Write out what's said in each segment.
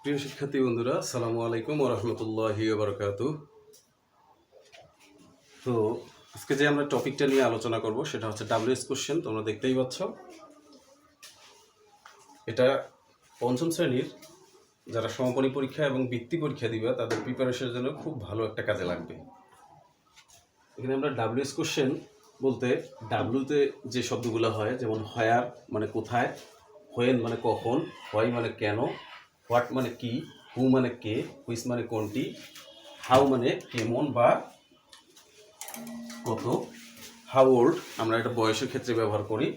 প্রিয় শিক্ষার্থী বন্ধুরা, আসসালামু আলাইকুম ওয়া রাহমাতুল্লাহি ওয়া বারাকাতুহু। তো আজকে যে আমরা টপিকটা নিয়ে আলোচনা করব সেটা হচ্ছে ডাব্লিউএস কোশ্চেন। তোমরা দেখতেই পাচ্ছ, এটা পঞ্চম শ্রেণীর যারা সমাপনী পরীক্ষা এবং বৃত্তি পরীক্ষা দিবে তাদের প্রিপারেশনের জন্য খুব ভালো একটা কাজে লাগবে। এখানে আমরা ডাব্লিউএস কোশ্চেন বলতে ডাব্লিউতে যে শব্দগুলো হয়, যেমন হোয়ার মানে কোথায়, হোয়েন মানে কখন, হোয়াই মানে কেন, হোয়াট মানে কি, হু মানে কে, হুইচ মানে কোনটি, হাউ মানে কেমন বা কত, হাউ ওল্ড আমরা এটা বয়সের ক্ষেত্রে ব্যবহার করি,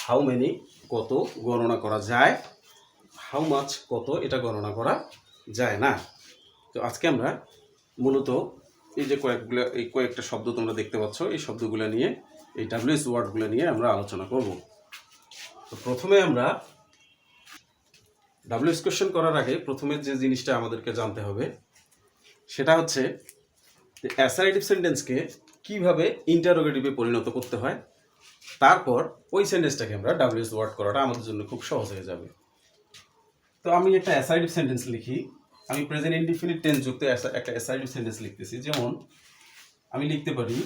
হাউ মেনি কত গণনা করা যায়, হাউ মাচ কত এটা গণনা করা যায় না। তো আজকে আমরা মূলত এই যে কয়েকটা শব্দ তোমরা দেখতে পাচ্ছ, এই শব্দগুলো নিয়ে, এই ডাব্লিউএস ওয়ার্ডগুলো নিয়ে আমরা আলোচনা করব। তো প্রথমে আমরা ডাব্লিউএস কোশ্চেন করার আগে প্রথমে যে জিনিসটা আমাদেরকে জানতে হবে সেটা হচ্ছে অ্যাসারেটিভ সেন্টেন্সকে কিভাবে ইন্টারোগেটিভে পরিণত করতে হয়। তারপর ওই সেন্টেন্সটাকে আমরা ডাব্লিউএস ওয়ার্ড করাটা আমাদের জন্য খুব সহজ হয়ে যাবে। তো আমি একটা অ্যাসারেটিভ সেন্টেন্স লিখি, আমি প্রেজেন্ট ইনডিফিনিট টেন্স যুক্ত একটা অ্যাসারেটিভ সেন্টেন্স লিখতেছি। যেমন আমি লিখতে পারি,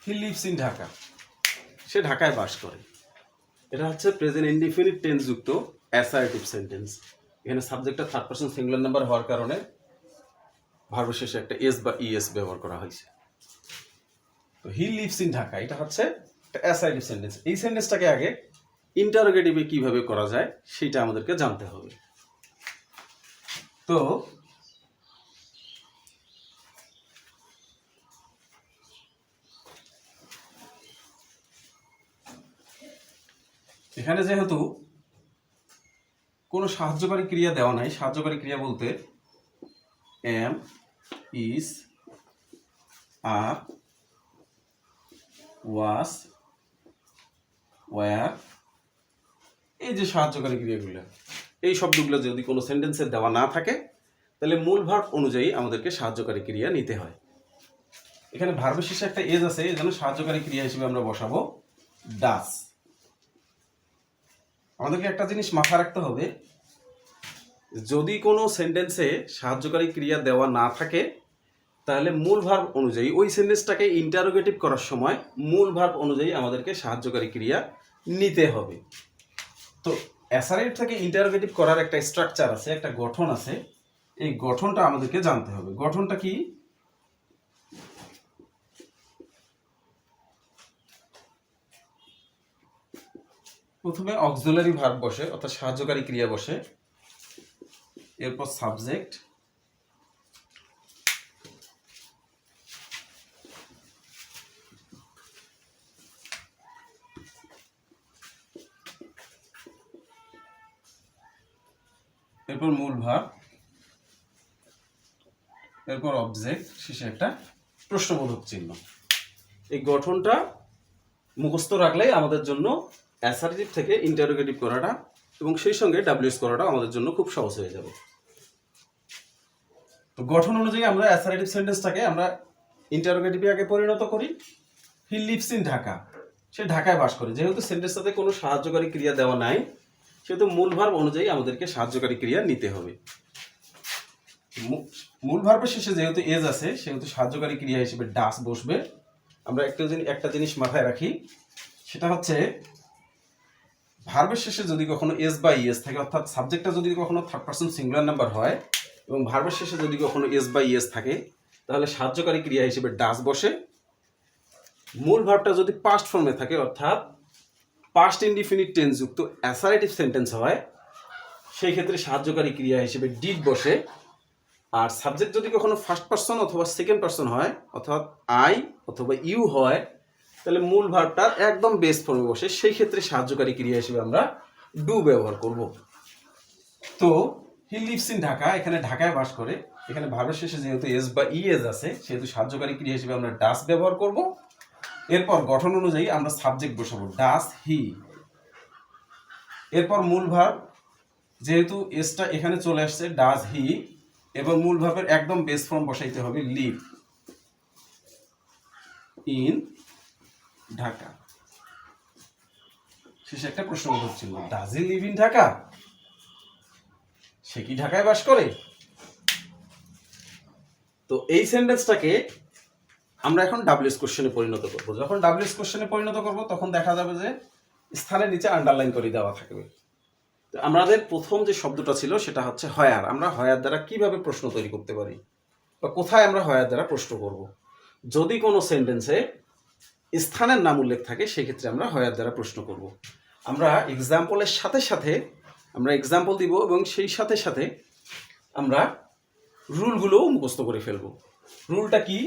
হি লিভস ইন ঢাকা, সে ঢাকায় বাস করে। এটা হচ্ছে প্রেজেন্ট ইনডিফিনিট টেন্স যুক্ত অ্যাসারেটিভ সেন্টেন্স। এখানে সাবজেক্টটা থার্ড পারসন সিঙ্গুলার নাম্বার হওয়ার কারণে ভার্বের শেষে একটা এস বা ইএস ব্যবহার করা হয়েছে। তো হি লিভস ইন ঢাকা এটা হচ্ছে একটা অ্যাসারেটিভ সেন্টেন্স। এই সেন্টেন্সটাকে আগে ইন্টারোগেটিভে কিভাবে করা যায় সেটা আমাদেরকে জানতে হবে। তো এখানে যেহেতু কোনো সাহায্যকারী ক্রিয়া দেওয়া নাই, সাহায্যকারী ক্রিয়া বলতে am, is, are, was, were, এই যে সাহায্যকারী ক্রিয়াগুলো, এই শব্দগুলো যদি কোনো সেন্টেন্সে দেওয়া না থাকে তাহলে মূল ভার্ব অনুযায়ী আমাদেরকে সাহায্যকারী ক্রিয়া নিতে হয়। এখানে ভার্বের শেষে একটা এজ আছে, এই জন্য সাহায্যকারী ক্রিয়া হিসেবে আমরা বসাবো ডাস। আমাদেরকে একটা জিনিস মাথায় রাখতে হবে, যদি কোনো সেন্টেন্সে সাহায্যকারী ক্রিয়া দেওয়া না থাকে তাহলে মূল ভার্ব অনুযায়ী ওই সেন্টেন্সটাকে ইন্টারোগেটিভ করার সময় মূল ভার্ব অনুযায়ী আমাদেরকে সাহায্যকারী ক্রিয়া নিতে হবে। তো অ্যাসারেটিভ থেকে ইন্টারোগেটিভ করার একটা স্ট্রাকচার আছে, একটা গঠন আছে, এই গঠনটা আমাদেরকে জানতে হবে। গঠনটা কি? প্রথমে অক্সিলারি ভার্ব বসে, অর্থাৎ সাহায্যকারী ক্রিয়া বসে, এরপর সাবজেক্ট, এরপর মূল ভার্ব, এরপর অবজেক্ট, শেষে একটা প্রশ্নবোধক চিহ্ন। এই গঠনটা মুখস্থ রাখলেই আমাদের জন্য অ্যাসারেটিভ থেকে ইন্টারোগেটিভ করাটা এবং সেই সঙ্গে ডাব্লিউএস করাটা আমাদের জন্য খুব সহজ হয়ে যাবে। তো গঠন অনুযায়ী আমরা অ্যাসারেটিভ সেন্টেন্সটাকে আমরা ইন্টারোগেটিভে আগে পরিণত করি। হি লিভস ইন ঢাকা, সে ঢাকায় বাস করে। যেহেতু সেন্টেন্সটাতে কোনো সাহায্যকারী ক্রিয়া দেওয়া নাই সেহেতু মূল ভার্ব অনুযায়ী আমাদেরকে সাহায্যকারী ক্রিয়া নিতে হবে। মূল ভার্বের শেষে যেহেতু এজ আছে সেহেতু সাহায্যকারী ক্রিয়া হিসেবে ডাস বসবে। আমরা একটা জিনিস মাথায় রাখি, সেটা হচ্ছে ভার্বের শেষে যদি কখনো এস বা ইএস থাকে, অর্থাৎ সাবজেক্টটা যদি কখনো থার্ড পারসন সিঙ্গুলার নাম্বার হয় এবং ভার্বের শেষে যদি কখনো এস বা ইএস থাকে তাহলে সাহায্যকারী ক্রিয়া হিসেবে ডাস বসে। মূল ভার্বটা যদি পাস্ট ফর্মে থাকে, অর্থাৎ পাস্ট ইনডিফিনিট টেন্স যুক্ত অ্যাসারেটিভ সেন্টেন্স হয়, সেই ক্ষেত্রে সাহায্যকারী ক্রিয়া হিসেবে ডিড বসে। আর সাবজেক্ট যদি কখনো ফার্স্ট পারসন অথবা সেকেন্ড পারসন হয়, অর্থাৎ আই অথবা ইউ হয়, তাহলে মূল ভার্বটা একদম বেস ফর্মে বসে, সেই ক্ষেত্রে সাহায্যকারী ক্রিয়া হিসেবে আমরা ডু ব্যবহার করব। তো হি লিভস ইন ঢাকা, এখানে ঢাকায় বাস করে। এখানে ভার্বের শেষে যেহেতু এস বা ইএস আছে সেহেতু সাহায্যকারী ক্রিয়া হিসেবে আমরা ডাস ব্যবহার করব। এরপর গঠন অনুযায়ী আমরা সাবজেক্ট বসাবো ডাস হি। এরপর মূল ভার্ব যেহেতু এসটা এখানে চলে আসছে ডাজ হি, এবং মূল ভাবের একদম বেস ফর্ম বসাইতে হবে লিভ ইন ঢাকা। শেষে একটা প্রশ্নবোধক চিহ্ন, does he live in Dhaka, সে কি ঢাকায় বাস করে। তো এই সেন্টেন্সটাকে আমরা এখন ডাব্লিউএস কোশ্চেনে পরিণত করব। যখন ডাব্লিউএস কোশ্চেনে পরিণত করব তখন দেখা যাবে যে স্থানের নিচে আন্ডারলাইন করে দেওয়া থাকবে। তো আমাদের প্রথম যে শব্দটা ছিল সেটা হচ্ছে হয়ার। আমরা হয়ার দ্বারা কিভাবে প্রশ্ন তৈরি করতে পারি বা কোথায় আমরা হয়ার দ্বারা প্রশ্ন করব। যদি কোনো সেন্টেন্সে স্থানের নাম উল্লেখ থাকে সেক্ষেত্রে আমরা হয়ার দ্বারা প্রশ্ন করব। আমরা এক্সাম্পলের সাথে সাথে আমরা এক্সাম্পল দিব এবং সেই সাথে সাথে আমরা রুলগুলোও মুখস্থ করে ফেলব। রুলটা কি?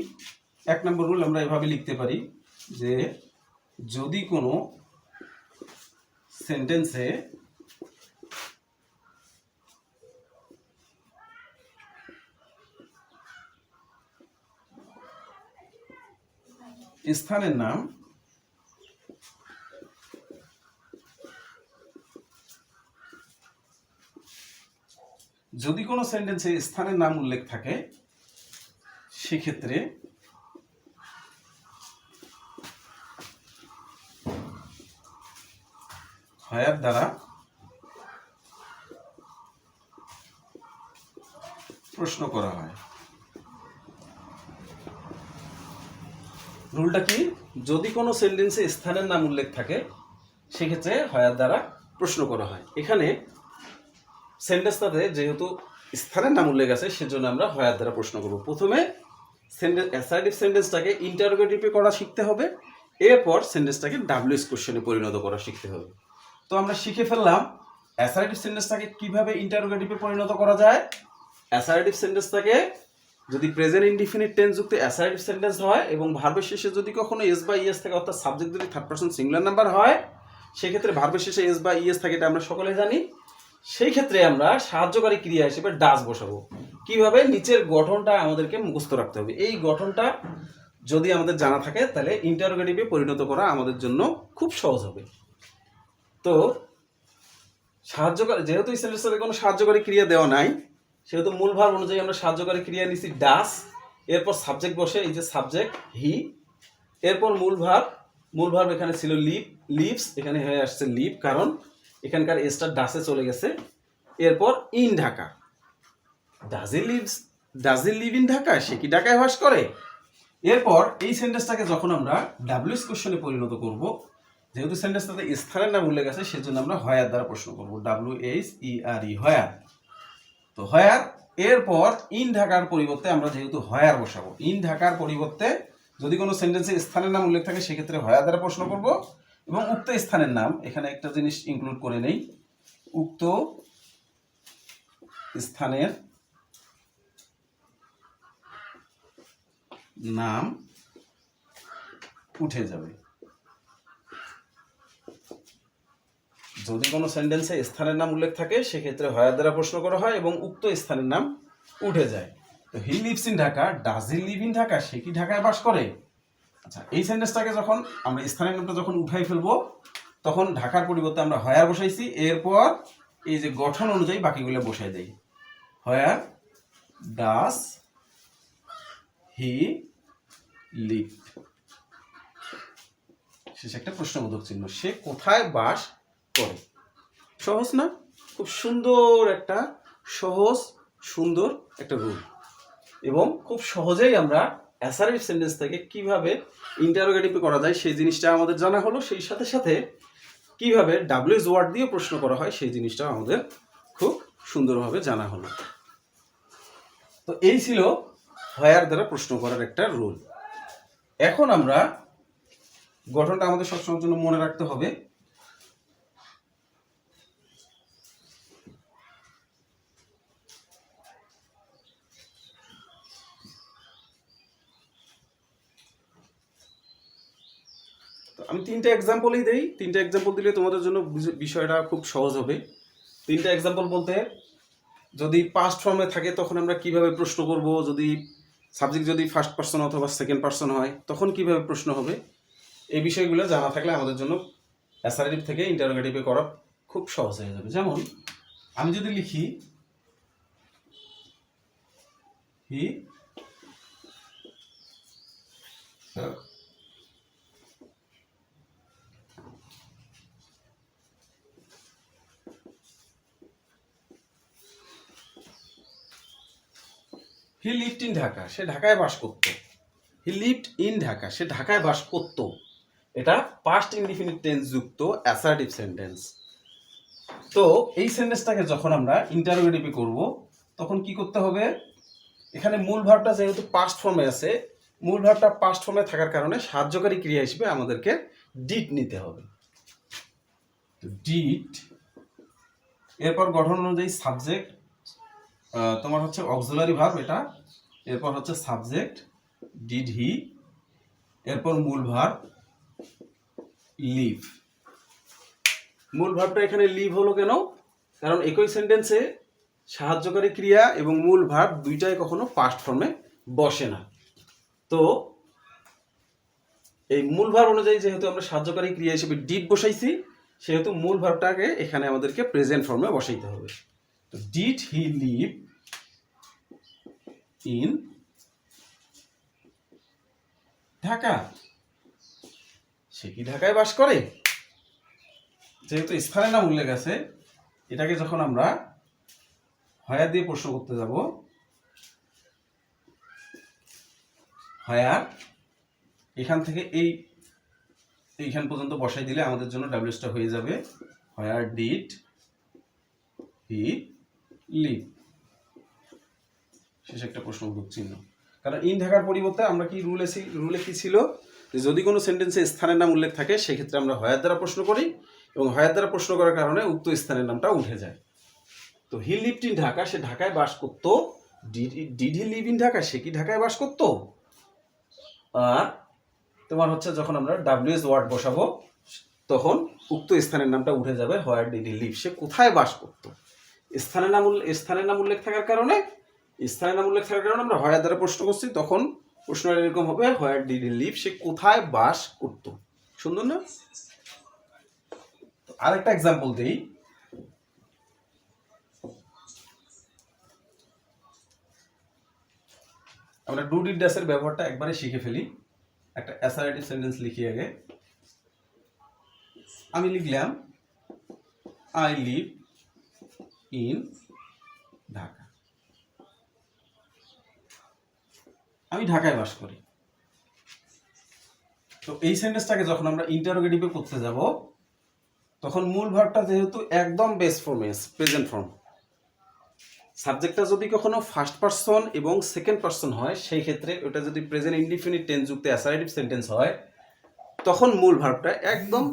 1 নম্বর রুল আমরা এভাবে লিখতে পারি যে যদি কোনো সেন্টেন্সে স্থানের নাম স্থানের নাম উল্লেখ থাকে সেক্ষেত্রে হয়ার দ্বারা প্রশ্ন করা হয়। রুলটা কি? যদি কোনো সেন্টেন্সে স্থানের নাম উল্লেখ থাকে সেক্ষেত্রে হয়ার দ্বারা প্রশ্ন করা হয়। এখানে সেন্টেন্সটাতে যেহেতু স্থানের নাম উল্লেখ আছে সেজন্য আমরা হয়ার দ্বারা প্রশ্ন করব। প্রথমে অ্যাসার্টিভ সেন্টেন্সটাকে ইন্টারোগেটিভে করা শিখতে হবে, এরপর সেন্টেন্সটাকে ডাব্লিউএস কোশ্চেনে পরিণত করা শিখতে হবে। তো আমরা শিখে ফেললাম অ্যাসার্টিভ সেন্টেন্সটাকে কিভাবে ইন্টারোগেটিভে পরিণত করা যায়। অ্যাসার্টিভ সেন্টেন্সটাকে যদি প্রেজেন্ট ইনডিফিনিট টেন্স যুক্ত অ্যাসার্টিভ সেন্টেন্স হয় এবং ভার্বের শেষে যদি কখনো এস বা ইএস থাকে, অর্থাৎ সাবজেক্ট যদি থার্ড পারসন সিঙ্গুলার নাম্বার হয়, সেক্ষেত্রে ভার্বের শেষে এস বা ইএস থাকে, এটা আমরা সকলে জানি। সেই ক্ষেত্রে আমরা সাহায্যকারী ক্রিয়া হিসেবে ডাজ বসাবো। কিভাবে? নিচের গঠনটা আমাদেরকে মুখস্থ রাখতে হবে। এই গঠনটা যদি আমাদের জানা থাকে তাহলে ইন্টারোগেটিভে পরিণত করা আমাদের জন্য খুব সহজ হবে। তো সাহায্যকারী, যেহেতু এই সেন্টেন্সে কোনো সাহায্যকারী ক্রিয়া দেওয়া নাই সেহেতু মূল ভার্ব অনুযায়ী আমরা সাহায্যকারী ক্রিয়া নিছি ডাস, এরপর সাবজেক্ট বসে এই যে সাবজেক্ট হি, এরপর মূল ভার্ব এখানে ছিল লিভস, এখানে হয়ে আসছে লিভ কারণ এখানকার এসটা ডাসে চলে গেছে। এরপর in Dhaka, does he live in Dhaka, সে কি ঢাকায় বাস করে। এরপর এই সেন্টেন্সটাকে যখন আমরা ডাব্লিউএস কোশ্চেনে পরিণত করব, যেহেতু সেন্টেন্সটাতে স্থানের নাম উল্লেখ আছে সেজন্য আমরা হয়ার দ্বারা প্রশ্ন করব, WHERE হয়ার। তো হয়ার, এরপর ইন ঢাকার পরিবর্তে আমরা যেহেতু হয়ার বসাবো, ইন ঢাকার পরিবর্তে যদি কোনো সেন্টেন্সে স্থানের নাম উল্লেখ থাকে সেক্ষেত্রে হয়ার দ্বারা প্রশ্ন করব এবং উক্ত স্থানের নাম, এখানে একটা জিনিস ইনক্লুড করে নেই, উক্ত স্থানের নাম উঠে যাবে। যদি কোনো সেন্টেন্সে স্থানের নাম উল্লেখ থাকে সেক্ষেত্রে হয়ার দ্বারা প্রশ্ন করা হয় এবং উক্ত স্থানের নাম উঠে যায়। তো he lives in Dhaka, does he live in Dhaka, সে কি ঢাকায় বাস করে। আচ্ছা, এই সেন্টেন্সটাকে যখন আমরা স্থানের নামটা যখন উঠাই ফেলবো তখন ঢাকার পরিবর্তে আমরা হয়ার বসাইছি, এরপর এই যে গঠন অনুযায়ী বাকিগুলো বসাই দেই। হয়ার ডাজ হি লিভ, শেষে একটা প্রশ্নবোধক চিহ্ন, সে কোথায় বাস করে। সহজ না? খুব সুন্দর একটা সুন্দর একটা রুল, এবং খুব সহজেই আমরা অ্যাসার্টিভ সেন্টেন্স থেকে কিভাবে ইন্টারোগেটিভ করা যায় সেই জিনিসটা আমাদের জানা হলো। সেই সাথে সাথে কিভাবে ডাব্লিউএস ওয়ার্ড দিয়ে প্রশ্ন করা হয় সেই জিনিসটাও আমাদের খুব সুন্দরভাবে জানা হলো। তো এই ছিল হয়ার দ্বারা প্রশ্ন করার একটা রুল। এখন আমরা গঠনটা আমাদের সবসময়ের জন্য মনে রাখতে হবে। আমি 3টা এক্সাম্পলই দেই, 3টা এক্সাম্পল দিলে তোমাদের জন্য বিষয়টা খুব সহজ হবে। 3টা এক্সাম্পল বলতে, যদি পাস্ট ফর্মে থাকে তখন আমরা কিভাবে প্রশ্ন করব, যদি সাবজেক্ট যদি ফার্স্ট পার্সন অথবা সেকেন্ড পার্সন হয় তখন কিভাবে প্রশ্ন হবে, এই বিষয়গুলো জানা থাকলে আমাদের জন্য অ্যাসার্টিভ থেকে ইন্টারোগেটিভে করা খুব সহজ হয়ে যাবে। যেমন আমি যদি লিখি হি হি লিভড ইন ঢাকা, সে ঢাকায় বাস করত। হি লিভড ইন ঢাকা, সে ঢাকায় বাস করত। এটা পাস্ট ইনডিফিনিট টেন্স যুক্ত অ্যাসার্টিভ সেন্টেন্স। তো এই সেন্টেন্সটাকে যখন আমরা ইন্টারোগেটিভে করব তখন কি করতে হবে, এখানে মূল ভার্বটা যেহেতু পাস্ট ফর্মে আছে, মূল ভার্বটা পাস্ট ফর্মে থাকার কারণে সাহায্যকারী ক্রিয়া হিসেবে আমাদেরকে ডিড নিতে হবে। ডিড, এরপর গঠন অনুযায়ী সাবজেক্ট, তোমার হচ্ছে অক্সিলারি ভার্ব এটা, এরপর হচ্ছে সাবজেক্ট ডিড হি, এরপর মূল ভার্ব লিভ। মূল ভার্বটা এখানে লিভ হলো কেন, কারণ একই সেন্টেন্সে সাহায্যকারী ক্রিয়া এবং মূল ভার্ব দুইটাই কখনো পাস্ট ফর্মে বসে না। তো এই মূল ভার্ব অনুযায়ী যেহেতু আমরা সাহায্যকারী ক্রিয়া হিসেবে ডিড বসাইছি, সেহেতু মূল ভার্বটাকে এখানে আমাদেরকে প্রেজেন্ট ফর্মে বসাইতে হবে। তো did he live in Dhaka, সে কি ঢাকায় বাস করে। যেহেতু স্থানের নাম উল্লেখ আছে, এটাকে যখন আমরা হয়ার দিয়ে প্রশ্ন করতে যাব, হয়ার এখান থেকে এইখান পর্যন্ত বসাই দিলে আমাদের জন্য ডাব্লিউএসটা হয়ে যাবে হয়ার ডিড হি লিভ, শেষ একটা প্রশ্নবোধক চিহ্ন। কারণ ইন ঢাকার পরিবর্তে আমরা কি রুলে কি ছিল, যে যদি কোনো সেন্টেন্সে স্থানের নাম উল্লেখ থাকে সেক্ষেত্রে আমরা হয়ার দ্বারা প্রশ্ন করি, এবং হয়ার দ্বারা প্রশ্ন করার কারণে উক্ত স্থানের নামটা উঠে যায়। তো হি লিভড ইন ঢাকা, সে ঢাকায় বাস করত। Did he live in Dhaka, সে কি ঢাকায় বাস করত। আর তোমার হচ্ছে যখন আমরা ডাব্লিউএস ওয়ার্ড বসাবো তখন উক্ত স্থানের নামটা উঠে যাবে হোয়ার ডিড হি লিভ, সে কোথায় বাস করত। স্থানের নাম উল্লেখ থাকার কারণে আমরা হয়ার দ্বারা প্রশ্ন করছি, তখন প্রশ্নটা এরকম হবে হোয়ার ডিড হি লিভ, সে কোথায় বাস করত। সুন্দর না? আরেকটা এক্সাম্পল দেই। আমরা ডু ডিড ড্যাশের ব্যবহারটা একবারে শিখে ফেলি। একটা অ্যাসার্টিভ সেন্টেন্স লিখি আগে। আমি লিখলাম আই লিভ ইন ঢাকা, আমি ঢাকায় বাস করি। তো এই সেন্টেন্সটাকে যখন আমরা ইন্টারোগেটিভে করতে যাব তখন মূল ভার্বটা যেহেতু একদম বেস ফর্মে, প্রেজেন্ট ফর্ম, সাবজেক্টটা যদি কখনো ফার্স্ট পারসন এবং সেকেন্ড পারসন হয়, সেই ক্ষেত্রে ওটা যদি প্রেজেন্ট ইনডিফিনিট টেন্স যুক্ত অ্যাসার্টিভ সেন্টেন্স হয়, তখন মূল ভার্বটা একদম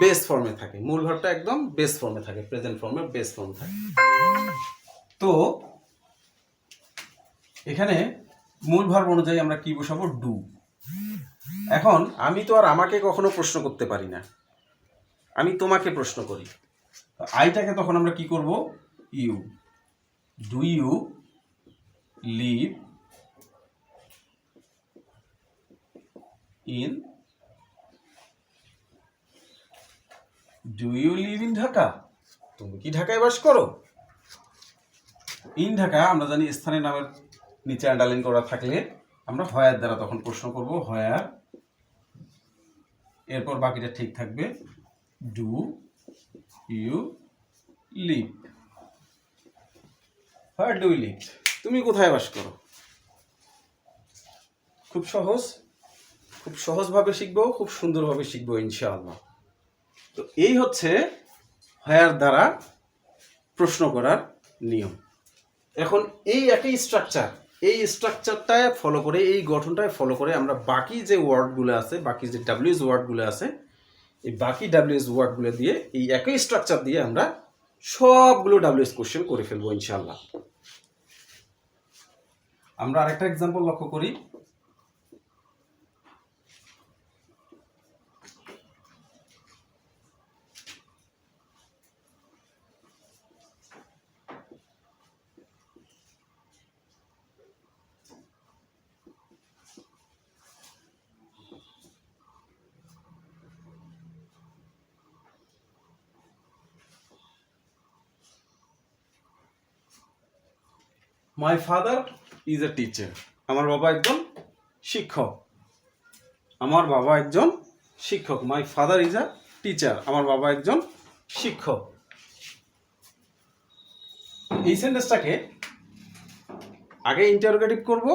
বেস ফর্মে থাকে, প্রেজেন্ট ফর্মে বেস ফর্ম থাকে। তো এখানে মূল ভার্ব অনুযায়ী আমরা কি বসাবো, ডু। এখন আমি তো আর আমাকে কখনো প্রশ্ন করতে পারি না, আমি তোমাকে প্রশ্ন করি। আইটাকে তখন আমরা কি করব, you. Do you live in Dhaka, তুমি কি ঢাকায় বাস করো। ইন ঢাকা আমরা জানি স্থানের নামের নিচে আন্ডারলাইন করা থাকলে আমরা হয়ার দ্বারা তখন প্রশ্ন করব, হয়ার, এরপর বাকিটা ঠিক থাকবে, do you live, where do you live, তুমি কোথায় বাস করো। খুব সহজভাবে শিখবো, খুব সুন্দরভাবে শিখবো ইনশাআল্লাহ। তো এই হচ্ছে হয়ার দ্বারা প্রশ্ন করার নিয়ম। এখন এই একই স্ট্রাকচারটায় ফলো করে, এই গঠনটায় ফলো করে আমরা বাকি যে ওয়ার্ডগুলো আছে, বাকি যে ডাব্লিউএস ওয়ার্ডগুলো আছে, এই বাকি ডাব্লিউএস ওয়ার্ডগুলো দিয়ে এই একই স্ট্রাকচার দিয়ে আমরা সবগুলো ডাব্লিউএস কোশ্চেন করে ফেলবো ইনশাআল্লাহ। আমরা আরেকটা এক্সাম্পল লক্ষ্য করি। My father is a teacher, আমার বাবা একজন শিক্ষক। আমার বাবা একজন শিক্ষক। My father is a teacher, আমার বাবা একজন শিক্ষক। এই সেন্টেন্সটাকে আগে ইন্টারোগেটিভ করব,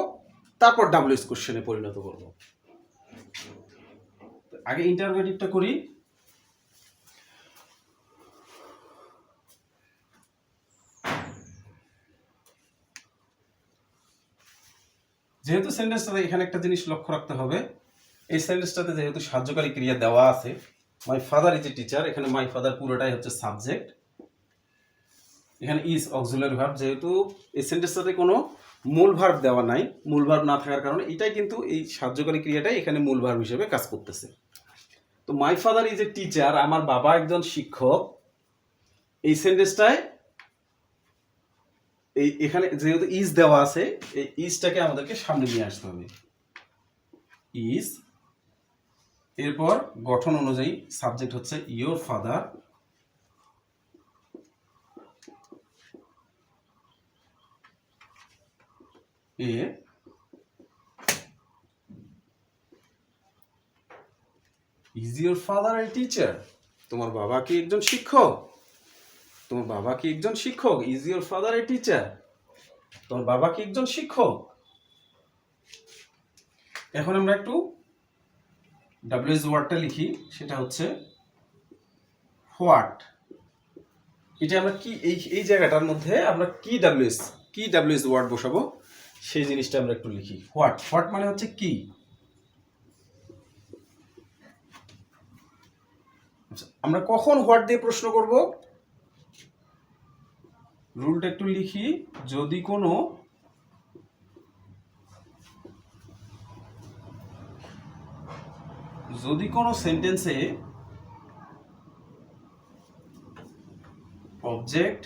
তারপর ডাব্লিউএস কোশ্চেনে পরিণত করব। আগে ইন্টারোগেটিভটা করি। যেহেতু সেন্টেন্সটাতে এখানে একটা জিনিস লক্ষ্য রাখতে হবে, এই সেন্টেন্সটাতে যেহেতু সাহায্যকারী ক্রিয়া দেওয়া আছে, my father is a teacher, এখানে মাই ফাদার পুরোটাই হচ্ছে সাবজেক্ট, এখানে ইজ অক্সিলারি ভার্ব। যেহেতু এই সেন্টেন্সটাতে কোনো মূল ভার্ব দেওয়া নাই, মূল ভার্ব না থাকার কারণে এটাই কিন্তু এই সাহায্যকারী ক্রিয়াটাই এখানে মূল ভার্ব হিসেবে কাজ করতেছে। তো my father is a teacher, আমার বাবা একজন শিক্ষক, এই সেন্টেন্সটায় এখানে যেহেতু ইজ দেওয়া আছে, এই ইজটাকে আমাদেরকে সামনে নিয়ে আসতে হবে। ইজ, এরপর গঠন অনুযায়ী সাবজেক্ট হচ্ছে your father, A is your father a teacher, তোমার বাবা কি একজন শিক্ষক? তোমার বাবা কি একজন শিক্ষক? Is your father a teacher, তোমার বাবা কি একজন শিক্ষক? এখন আমরা একটু ডাব্লিউএস ওয়ার্ডটা লিখি, সেটা হচ্ছে হোয়াট। এটা আমরা কি এই জায়গাটার মধ্যে আমরা কি ডাব্লিউএস ওয়ার্ড বসাবো সেই জিনিসটা আমরা একটু লিখি। হোয়াট, হোয়াট মানে হচ্ছে কি। আমরা কখন হোয়াট দিয়ে প্রশ্ন করব? রুলটা একটু লিখি। যদি কোনো সেন্টেন্সে অবজেক্ট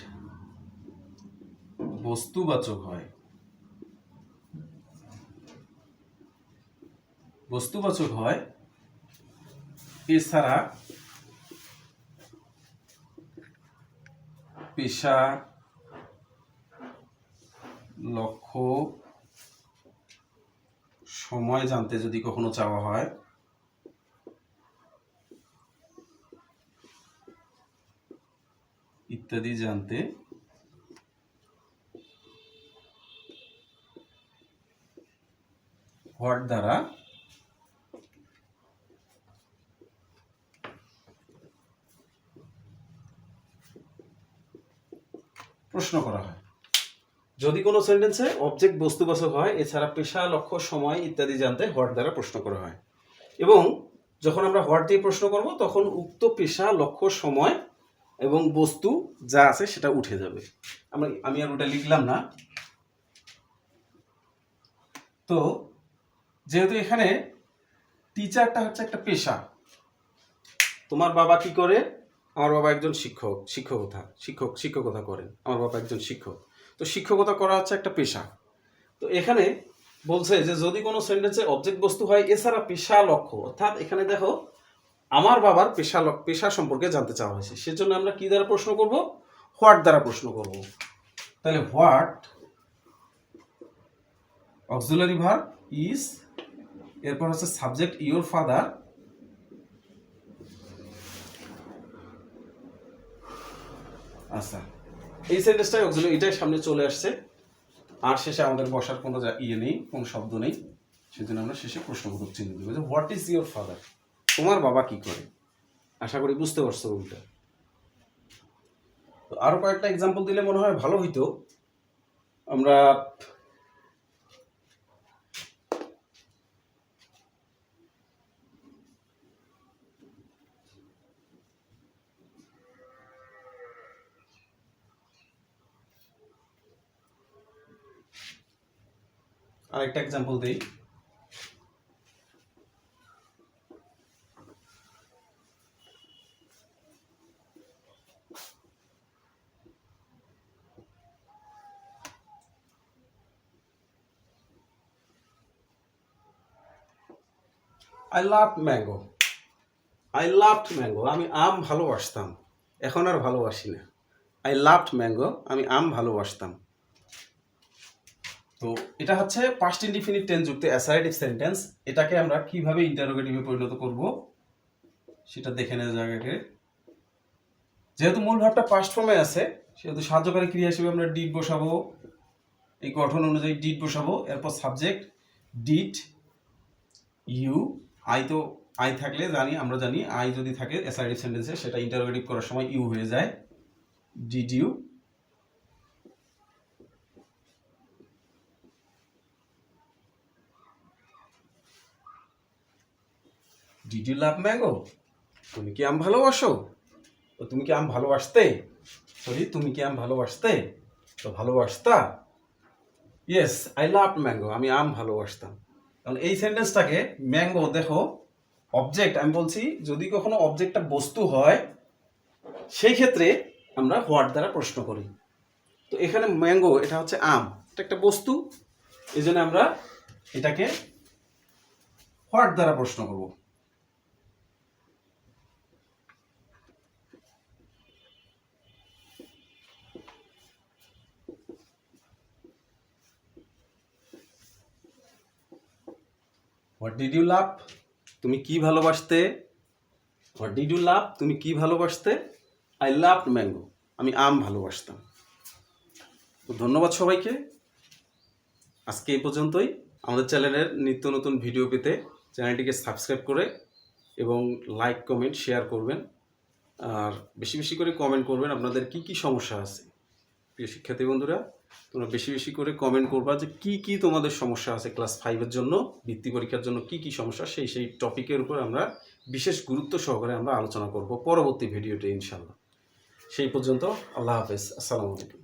বস্তুবাচক হয়, এছাড়া পেশা, লক্ষ্য, সময় জানতে যদি কখনো চাওয়া হয়, ইত্যাদি জানতে হোয়াট দ্বারা প্রশ্ন করা হয়। যদি কোনো সেন্টেন্সে অবজেক্ট বস্তুবাচক হয়, এছাড়া পেশা, লক্ষ্য, সময় ইত্যাদি জানতে হোয়াট দ্বারা প্রশ্ন করা হয়। এবং যখন আমরা হোয়াট দিয়ে প্রশ্ন করব, তখন উক্ত পেশা, লক্ষ্য, সময় এবং বস্তু যা আছে সেটা উঠে যাবে। আমি আর ওটা লিখলাম না। তো যেহেতু এখানে টিচারটা হচ্ছে একটা পেশা, তোমার বাবা কি করে? আমার বাবা একজন শিক্ষকতা করেন, আমার বাবা একজন শিক্ষক। তো শিক্ষকতা করা হচ্ছে একটা পেশা। তো এখানে বলছে যে যদি কোনো সেন্টেন্সে অবজেক্ট বস্তু হয়, এছাড়া পেশা, লক্ষ্য, অর্থাৎ এখানে দেখো আমার বাবার পেশা সম্পর্কে জানতে চাওয়া হয়েছে, সেজন্য আমরা কি দ্বারা প্রশ্ন করব? হোয়াট দ্বারা প্রশ্ন করব। তাহলে হোয়াট অক্সিলারি ভার্ব ইজ, এরপর হচ্ছে সাবজেক্ট ইয়োর ফাদার, আচ্ছা এই সেন্টেন্সটাই অক্সিলারি, এটাই সামনে চলে আসছে। আর শেষে আমাদের বসার কোনো নেই, কোনো শব্দ নেই, সেজন্য আমরা শেষে প্রশ্নবোধক চিহ্ন দেবো যে হোয়াট ইজ ইয়োর ফাদার, তোমার বাবা কি করে। আশা করি বুঝতে পারছো রুলটা। তো আরো কয়েকটা এক্সাম্পল দিলে মনে হয় ভালো হইতো। আমরা আরেকটা এক্সাম্পল দিই। I loved mango. আমি আম ভালোবাসতাম, এখন আর ভালোবাসি না। I loved mango, আমি আম ভালোবাসতাম। তো এটা হচ্ছে পাস্ট ইনডিফিনিট টেন্স যুক্ত অ্যাসার্টিভ সেন্টেন্স। এটাকে আমরা কিভাবে ইন্টারোগেটিভে পরিণত করব সেটা দেখে নেওয়া যাক আগে। যেহেতু মূল ভাবটা পাস্ট ফর্মে আছে সেহেতু সাহায্যকারী ক্রিয়া হিসেবে আমরা ডিড বসাবো, এই গঠন অনুযায়ী ডিড বসাবো, এরপর সাবজেক্ট ডিড ইউ, আই থাকলে আমরা জানি আই যদি থাকে অ্যাসার্টিভ সেন্টেন্সে সেটা ইন্টারোগেটিভ করার সময় ইউ হয়ে যায়, did you. Did you love mango? তুমি কি আম ভালোবাসো? তো তুমি কি আম ভালোবাসতে? তুমি কি আম ভালোবাসতে? তো ভালোবাসতা? ইয়েস, আই লাভ ম্যাঙ্গো, আমি আম ভালোবাসতাম। কারণ এই সেন্টেন্সটাকে ম্যাঙ্গো, দেখো অবজেক্ট, আমি বলছি যদি কখনো অবজেক্টটা বস্তু হয় সেই ক্ষেত্রে আমরা হোয়াট দ্বারা প্রশ্ন করি। তো এখানে ম্যাঙ্গো এটা হচ্ছে আম, এটা একটা বস্তু, এই জন্য আমরা এটাকে হোয়াট দ্বারা প্রশ্ন করব। What did you love? তুমি কি ভালোবাসতে? What did you love? তুমি কি ভালোবাসতে? আই লাভ ম্যাঙ্গো, আমি আম ভালোবাসতাম। তো ধন্যবাদ সবাইকে, আজকে এই পর্যন্তই। আমাদের চ্যানেলের নিত্য নতুন ভিডিও পেতে চ্যানেলটিকে সাবস্ক্রাইব করে এবং লাইক কমেন্ট শেয়ার করবেন, আর বেশি বেশি করে কমেন্ট করবেন আপনাদের কি কি সমস্যা আছে। প্রিয় শিক্ষার্থী বন্ধুরা, তোমরা বেশি বেশি করে কমেন্ট করবা যে কি কি তোমাদের সমস্যা আছে ক্লাস 5-এর জন্য, বৃত্তি পরীক্ষার জন্য কি কি সমস্যা, সেই টপিকের উপর আমরা বিশেষ গুরুত্ব সহকারে আমরা আলোচনা করব পরবর্তী ভিডিওতে ইনশাআল্লাহ। সেই পর্যন্ত আল্লাহ হাফেজ, আসসালামু আলাইকুম।